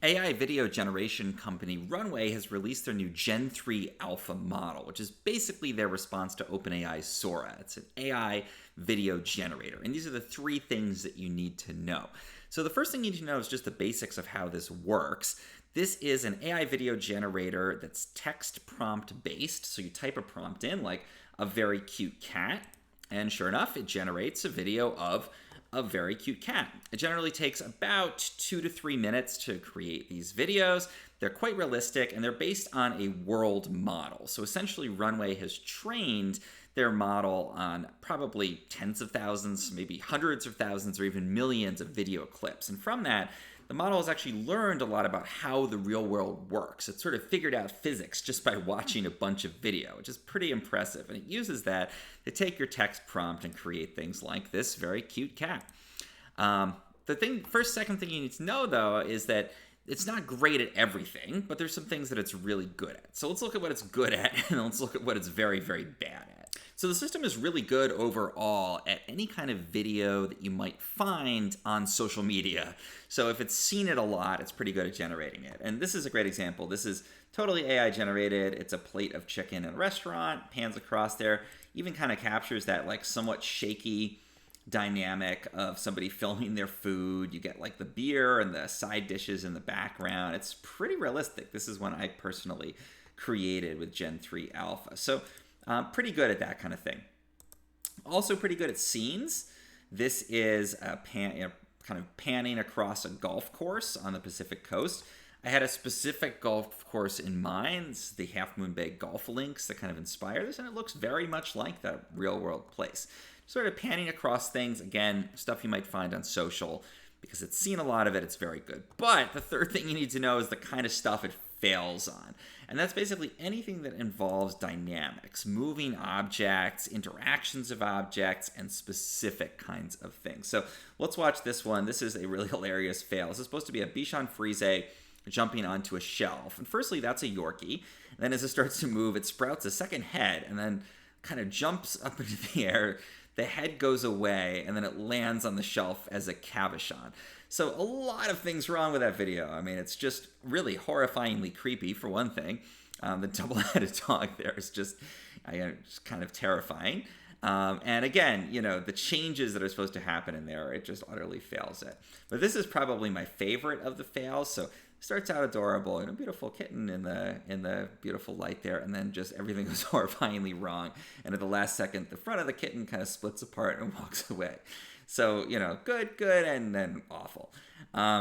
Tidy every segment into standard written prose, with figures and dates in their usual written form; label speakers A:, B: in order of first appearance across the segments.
A: AI video generation company Runway has released their new Gen3-Alpha model, which is basically their response to OpenAI's Sora. It's an AI video generator. And these are the three things that you need to know. So the first thing you need to know is just the basics of how this works. This is an AI video generator that's text prompt based. So you type a prompt in like a very cute cat, and sure enough, it generates a video of a very cute cat. It generally takes about 2 to 3 minutes to create these videos. They're quite realistic and they're based on a world model. So essentially Runway has trained their model on probably tens of thousands, maybe hundreds of thousands or even millions of video clips. And from that, the model has actually learned a lot about how the real world works. It sort of figured out physics just by watching a bunch of video, which is pretty impressive. And it uses that to take your text prompt and create things like this very cute cat. Second thing you need to know, though, is that it's not great at everything, but there's some things that it's really good at. So let's look at what it's good at, and let's look at what it's very, very bad at. So the system is really good overall at any kind of video that you might find on social media. So if it's seen it a lot, it's pretty good at generating it. And this is a great example. This is totally AI generated. It's a plate of chicken in a restaurant, pans across there, even kind of captures that like somewhat shaky dynamic of somebody filming their food. You get like the beer and the side dishes in the background. It's pretty realistic. This is one I personally created with Gen3-Alpha. So pretty good at that kind of thing. Also pretty good at scenes. This is a kind of panning across a golf course on the Pacific coast. I had a specific golf course in mind. It's the Half Moon Bay golf links that kind of inspire this, and it looks very much like that real world place. Sort of panning across things, again, stuff you might find on social. Because it's seen a lot of it, it's very good. But the third thing you need to know is the kind of stuff it fails on. And that's basically anything that involves dynamics, moving objects, interactions of objects, and specific kinds of things. So let's watch this one. This is a really hilarious fail. This is supposed to be a Bichon Frise jumping onto a shelf. And firstly, that's a Yorkie. And then as it starts to move, it sprouts a second head and then kind of jumps up into the air. The head goes away, and then it lands on the shelf as a Cavachon. So a lot of things wrong with that video. I mean, it's just really horrifyingly creepy, for one thing. The double-headed dog there is just kind of terrifying. And again, the changes that are supposed to happen in there, it just utterly fails it. But this is probably my favorite of the fails. So starts out adorable and a beautiful kitten in the beautiful light there, and then just everything goes horrifyingly wrong. And at the last second, the front of the kitten kind of splits apart and walks away. So, good, and then awful.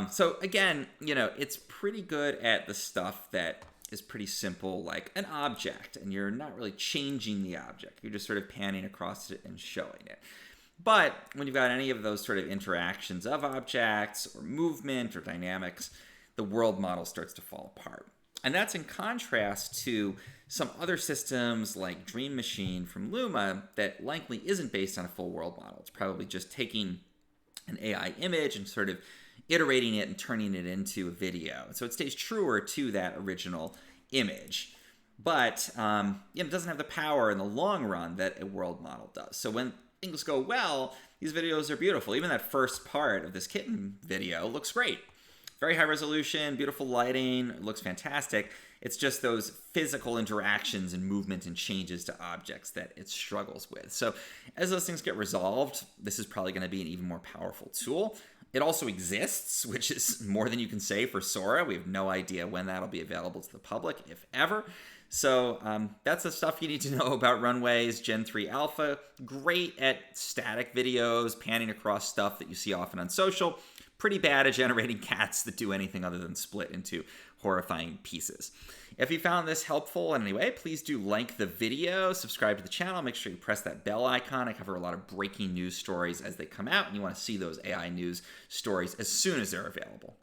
A: So again, it's pretty good at the stuff that is pretty simple, like an object, and you're not really changing the object. You're just sort of panning across it and showing it. But when you've got any of those sort of interactions of objects or movement or dynamics, the world model starts to fall apart. And that's in contrast to some other systems like Dream Machine from Luma that likely isn't based on a full world model. It's probably just taking an AI image and sort of iterating it and turning it into a video. So it stays truer to that original image. But it doesn't have the power in the long run that a world model does. So when things go well, these videos are beautiful. Even that first part of this kitten video looks great. Very high resolution, beautiful lighting, it looks fantastic. It's just those physical interactions and movement and changes to objects that it struggles with. So as those things get resolved, this is probably going to be an even more powerful tool. It also exists, which is more than you can say for Sora. We have no idea when that'll be available to the public, if ever. So that's the stuff you need to know about Runway's Gen3-Alpha. Great at static videos, panning across stuff that you see often on social. Pretty bad at generating cats that do anything other than split into horrifying pieces. If you found this helpful in any way, please do like the video, subscribe to the channel, make sure you press that bell icon. I cover a lot of breaking news stories as they come out, and you want to see those AI news stories as soon as they're available.